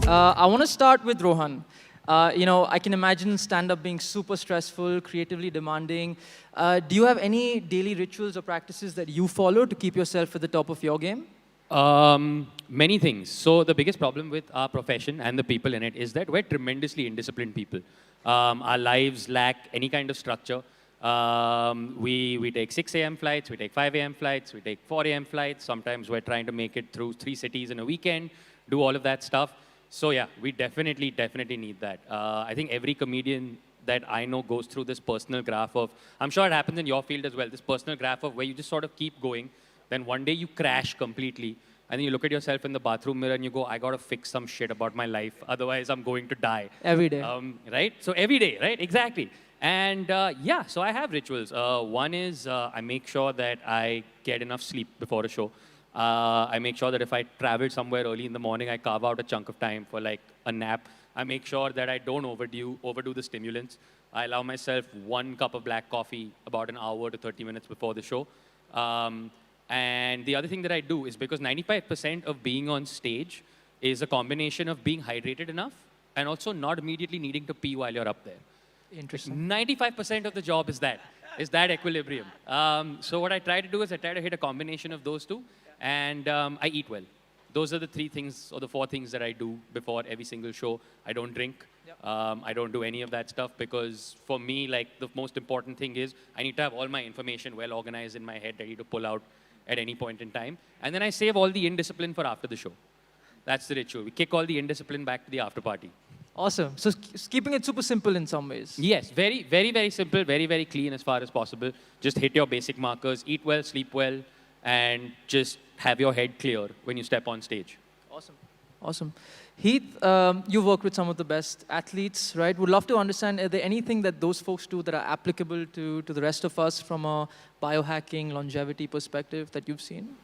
I want to start with Rohan. I can imagine stand-up being super stressful, creatively demanding. Do you have any daily rituals or practices that you follow to keep yourself at the top of your game? Many things. So the biggest problem with our profession and the people in it is that we're tremendously indisciplined people. Our lives lack any kind of structure. We take 6 a.m. flights, we take 5 a.m. flights, we take 4 a.m. flights. Sometimes we're trying to make it through 3 cities in a weekend, do all of that stuff. So yeah, we definitely need that. I think every comedian that I know goes through this personal graph of, I'm sure it happens in your field as well, this personal graph of where you just sort of keep going. Then one day you crash completely. And then you look at yourself in the bathroom mirror and you go, I got to fix some shit about my life. Otherwise, I'm going to die. Every day. Right? So every day, right? Exactly. And yeah, so I have rituals. One is I make sure that I get enough sleep before a show. I make sure that if I travel somewhere early in the morning, I carve out a chunk of time for like a nap. I make sure that I don't overdo the stimulants. I allow myself 1 cup of black coffee about an hour to 30 minutes before the show. And the other thing that I do is, because 95% of being on stage is a combination of being hydrated enough and also not immediately needing to pee while you're up there. Interesting. 95% of the job is that equilibrium. So what I try to do is I try to hit a combination of those two, and I eat well. Those are the 3 things or the 4 things that I do before every single show. I don't drink. I don't do any of that stuff, because for me, like, the most important thing is I need to have all my information well organized in my head, ready to pull out at any point in time. And then I save all the indiscipline for after the show. That's the ritual. We kick all the indiscipline back to the after party. Awesome. So keeping it super simple in some ways. Yes, very simple, very clean as far as possible. Just hit your basic markers, eat well, sleep well, and just have your head clear when you step on stage. Awesome. Heath, you've worked with some of the best athletes, right? Would love to understand, are there anything that those folks do that are applicable to the rest of us from a biohacking, longevity perspective that you've seen?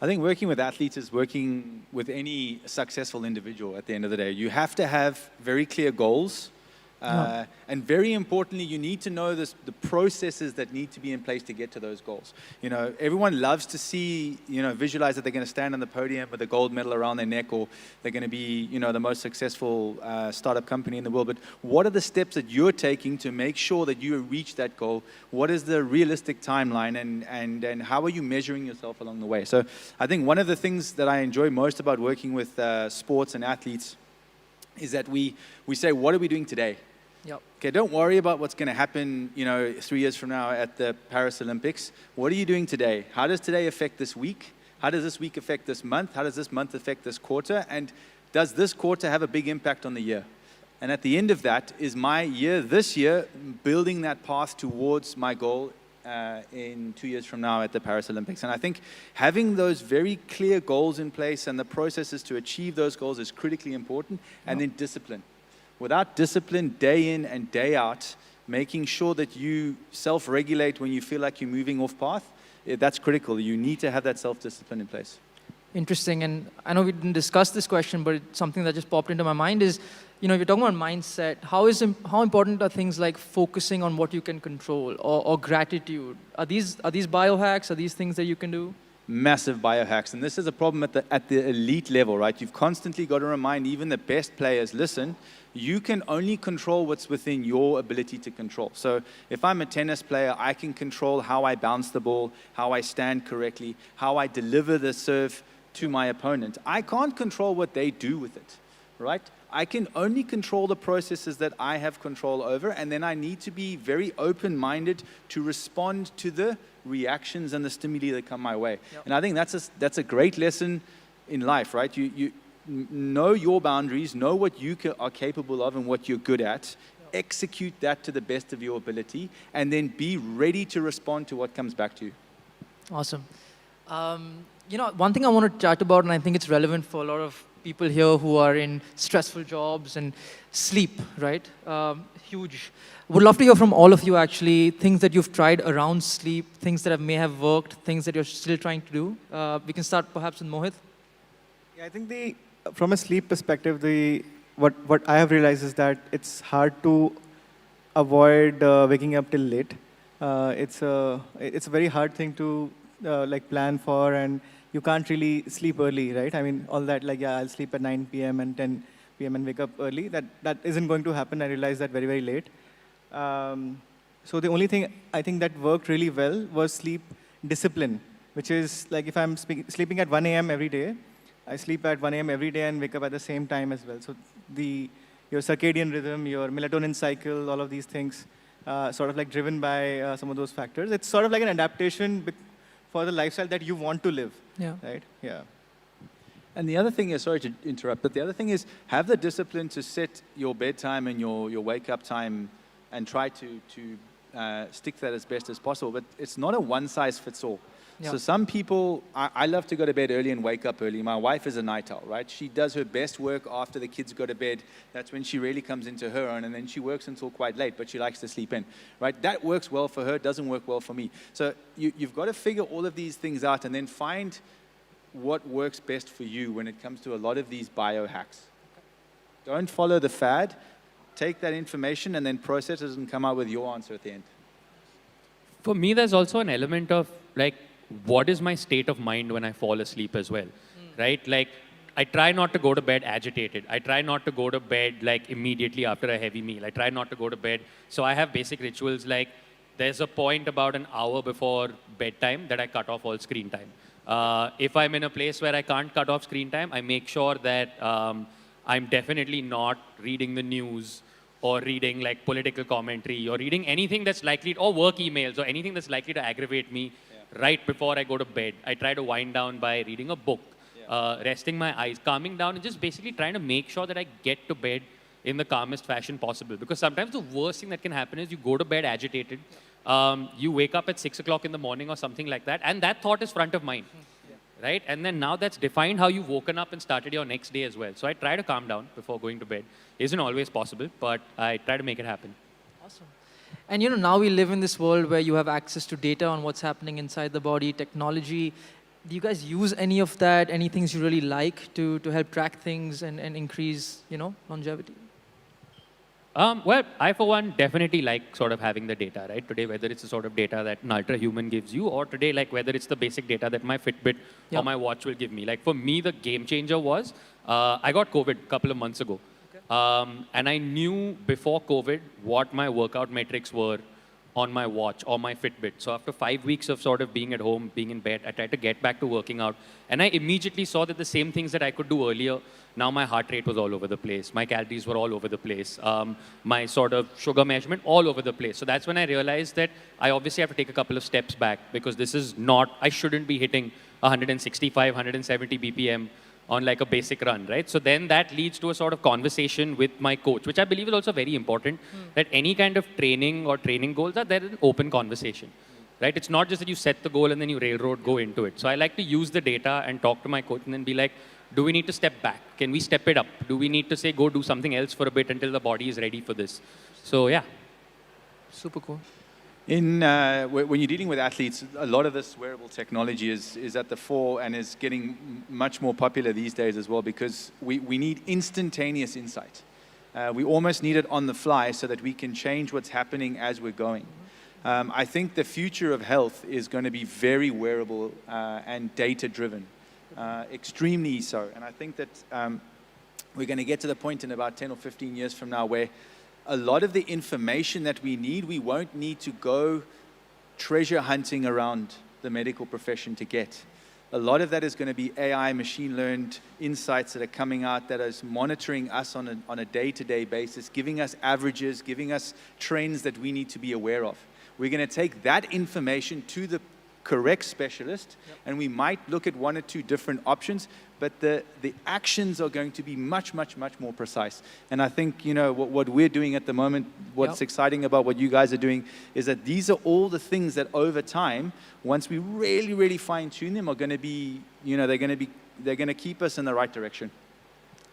I think working with athletes is working with any successful individual at the end of the day. You have to have very clear goals. And very importantly, you need to know the processes that need to be in place to get to those goals. You know, everyone loves to see, visualize that they're going to stand on the podium with a gold medal around their neck, or they're going to be, the most successful startup company in the world. But what are the steps that you're taking to make sure that you reach that goal? What is the realistic timeline, and how are you measuring yourself along the way? So I think one of the things that I enjoy most about working with sports and athletes is that we say, what are we doing today? Yep. Okay, don't worry about what's going to happen, 3 years from now at the Paris Olympics. What are you doing today? How does today affect this week? How does this week affect this month? How does this month affect this quarter? And does this quarter have a big impact on the year? And at the end of that, is my year, this year, building that path towards my goal in 2 years from now at the Paris Olympics? And I think having those very clear goals in place and the processes to achieve those goals is critically important. And then discipline. Without discipline, day in and day out, making sure that you self-regulate when you feel like you're moving off path, that's critical. You need to have that self-discipline in place. Interesting. And I know we didn't discuss this question, but it's something that just popped into my mind is, if you're talking about mindset, how important are things like focusing on what you can control, or gratitude? Are these biohacks? Are these things that you can do? Massive biohacks. And this is a problem at the elite level, right? You've constantly got to remind even the best players, listen, you can only control what's within your ability to control. So if I'm a tennis player, I can control how I bounce the ball, how I stand correctly, how I deliver the serve to my opponent. I can't control what they do with it, right? I can only control the processes that I have control over, and then I need to be very open-minded to respond to the reactions and the stimuli that come my way. Yep. And I think that's a great lesson in life, right? You know your boundaries, know what you are capable of and what you're good at, execute that to the best of your ability, and then be ready to respond to what comes back to you. Awesome. One thing I want to chat about, and I think it's relevant for a lot of people here who are in stressful jobs, and sleep, right? Huge. Would love to hear from all of you, actually, things that you've tried around sleep, things that may have worked, things that you're still trying to do. We can start perhaps with Mohit. Yeah, I think from a sleep perspective, what I have realized is that it's hard to avoid waking up till late. It's a very hard thing to plan for, and you can't really sleep early, right? I mean, all that, like, yeah, I'll sleep at 9 p.m. and 10 p.m. and wake up early. That isn't going to happen. I realized that very, very late. So the only thing I think that worked really well was sleep discipline, which is like if I'm sleeping at 1 a.m. every day, I sleep at 1 a.m. every day and wake up at the same time as well. So your circadian rhythm, your melatonin cycle, all of these things, sort of like driven by some of those factors. It's sort of like an adaptation for the lifestyle that you want to live, right? Yeah. And the other thing is, sorry to interrupt, but the other thing is have the discipline to set your bedtime and your wake-up time and try to stick to that as best as possible. But it's not a one-size-fits-all. Yeah. So some people, I love to go to bed early and wake up early. My wife is a night owl, right? She does her best work after the kids go to bed. That's when she really comes into her own, and then she works until quite late, but she likes to sleep in, right? That works well for her, doesn't work well for me. So you've got to figure all of these things out and then find what works best for you when it comes to a lot of these biohacks. Don't follow the fad. Take that information and then process it and come out with your answer at the end. For me, there's also an element of like, what is my state of mind when I fall asleep as well, right? Like, I try not to go to bed agitated. I try not to go to bed like immediately after a heavy meal. I try not to go to bed. So I have basic rituals like there's a point about an hour before bedtime that I cut off all screen time. If I'm in a place where I can't cut off screen time, I make sure that I'm definitely not reading the news or reading like political commentary or reading anything that's likely, or work emails or anything that's likely to aggravate me right before I go to bed. I try to wind down by reading a book, resting my eyes, calming down, and just basically trying to make sure that I get to bed in the calmest fashion possible. Because sometimes the worst thing that can happen is you go to bed agitated, you wake up at 6 o'clock in the morning or something like that, and that thought is front of mind, right? And then now that's defined how you've woken up and started your next day as well. So I try to calm down before going to bed. Isn't always possible, but I try to make it happen. Awesome. And you know, now we live in this world where you have access to data on what's happening inside the body, technology. Do you guys use any of that? Any things you really like to help track things and increase, you know, longevity? Well, I for one definitely like sort of having the data, right? Today, whether it's the sort of data that an Ultrahuman gives you, or today, like whether it's the basic data that my Fitbit or my watch will give me. Like for me, the game changer was, I got COVID a couple of months ago. And I knew before COVID what my workout metrics were on my watch or my Fitbit. So after 5 weeks of sort of being at home, being in bed, I tried to get back to working out. And I immediately saw that the same things that I could do earlier, now my heart rate was all over the place. My calories were all over the place. My sort of sugar measurement, all over the place. So that's when I realized that I obviously have to take a couple of steps back, because this is not, I shouldn't be hitting 165, 170 BPM on like a basic run, right? So then that leads to a sort of conversation with my coach, which I believe is also very important, that any kind of training or training goals are there in open conversation, right? It's not just that you set the goal and then you railroad go into it. So I like to use the data and talk to my coach and then be like, do we need to step back? Can we step it up? Do we need to say, go do something else for a bit until the body is ready for this? So yeah. Super cool. When you're dealing with athletes, a lot of this wearable technology is at the fore and is getting much more popular these days as well, because we need instantaneous insight. We almost need it on the fly so that we can change what's happening as we're going. I think the future of health is going to be very wearable and data-driven, extremely so. And I think that we're going to get to the point in about 10 or 15 years from now where a lot of the information that we need, we won't need to go treasure hunting around the medical profession to get. A lot of that is going to be AI, machine learned insights that are coming out that is monitoring us on a day-to-day basis, giving us averages, giving us trends that we need to be aware of. We're going to take that information to the correct specialist, and we might look at one or two different options, but the actions are going to be much, much, much more precise. And I think, you know, what we're doing at the moment, what's exciting about what you guys are doing is that these are all the things that over time, once we really, really fine tune them, are going to be, you know, they're going to keep us in the right direction.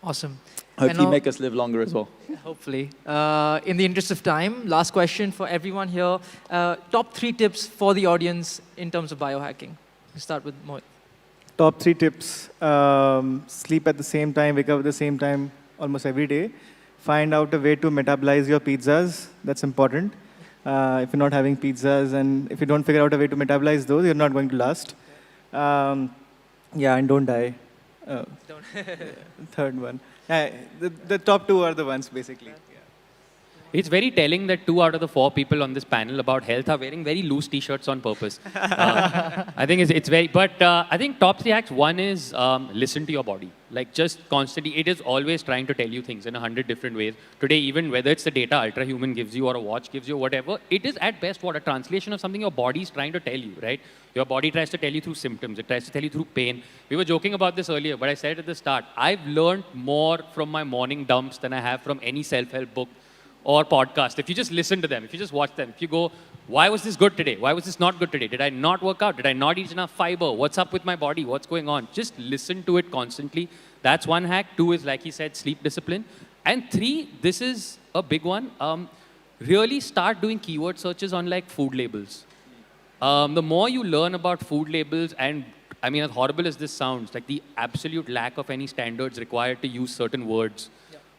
Awesome. Hopefully make us live longer as well. Hopefully. In the interest of time, last question for everyone here. Top 3 tips for the audience in terms of biohacking. We'll start with Mohit. Top 3 tips. Sleep at the same time, wake up at the same time almost every day. Find out a way to metabolize your pizzas. That's important. If you're not having pizzas and if you don't figure out a way to metabolize those, you're not going to last. Yeah, and don't die. Don't. Third one. The top two are the ones, basically. Yeah. It's very telling that 2 out of the 4 people on this panel about health are wearing very loose t-shirts on purpose. I think it's very, but I think top 3 hacks, one is listen to your body. Like just constantly, it is always trying to tell you things in 100 different ways. Today, even whether it's the data Ultrahuman gives you or a watch gives you, whatever, it is at best what a translation of something your body is trying to tell you, right? Your body tries to tell you through symptoms. It tries to tell you through pain. We were joking about this earlier, but I said at the start, I've learned more from my morning dumps than I have from any self-help book or podcast. If you just listen to them, if you just watch them, if you go, why was this good today? Why was this not good today? Did I not work out? Did I not eat enough fiber? What's up with my body? What's going on? Just listen to it constantly. That's one hack. 2 is, like he said, sleep discipline. And 3, this is a big one. Really start doing keyword searches on like food labels. The more you learn about food labels, and I mean, as horrible as this sounds, like the absolute lack of any standards required to use certain words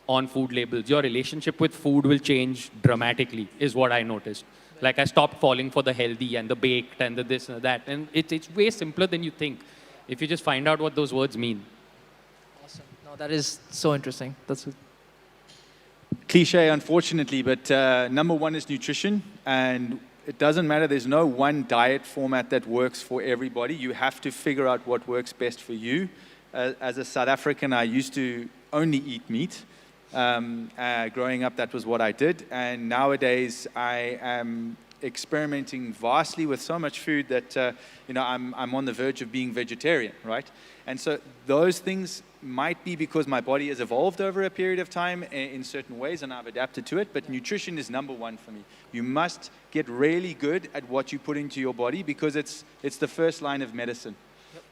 on food labels, your relationship with food will change dramatically, is what I noticed. Like I stopped falling for the healthy and the baked and the this and that. And it's way simpler than you think if you just find out what those words mean. Awesome. No, that is so interesting. That's it. Cliche, unfortunately, but number 1 is nutrition. And it doesn't matter. There's no one diet format that works for everybody. You have to figure out what works best for you. As a South African, I used to only eat meat. Growing up, that was what I did. And nowadays, I am experimenting vastly with so much food that, I'm on the verge of being vegetarian, right? And so those things might be because my body has evolved over a period of time in certain ways and I've adapted to it, but nutrition is number 1 for me. You must get really good at what you put into your body because it's the first line of medicine.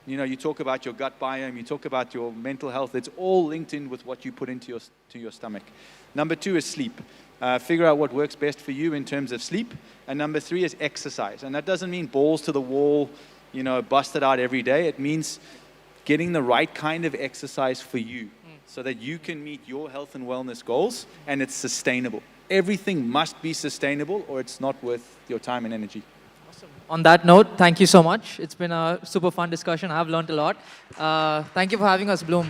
You talk about your gut biome, you talk about your mental health. It's all linked in with what you put into your stomach. Number 2 is sleep. Figure out what works best for you in terms of sleep. And number 3 is exercise. And that doesn't mean balls to the wall, busted out every day. It means getting the right kind of exercise for you so that you can meet your health and wellness goals and it's sustainable. Everything must be sustainable or it's not worth your time and energy. On that note, thank you so much. It's been a super fun discussion. I've learned a lot. Thank you for having us, Bloom.